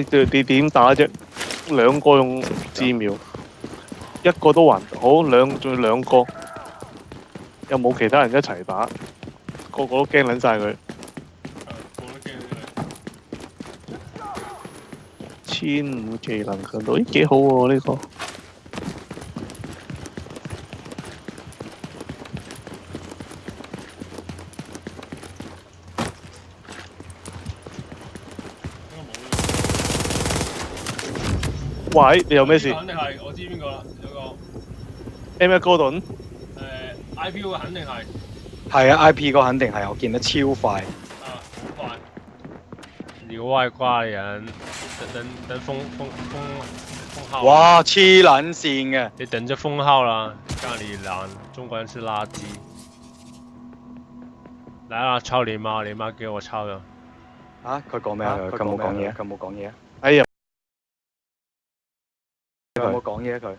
你點打啫？兩個用自瞄，一個都還好，仲要兩個，又冇其他人一齊打，個個都驚撚晒佢。15技能強度，咦幾好喎呢個。喂，你有咩事？肯定係，我知邊個啦，有個 M1 哥頓。IP 嗰個肯定係。係啊 ，IP 嗰肯定係，我見得超快。啊，好快！你個外掛人，等封號。哇，黐撚線嘅！你等着封號啦，咖喱狼，中國人是垃圾。來啦，抄你媽！你媽給我抄的。啊，佢講咩啊？佢冇講嘢，佢冇講嘢。哎呀！佢有冇講嘢佢？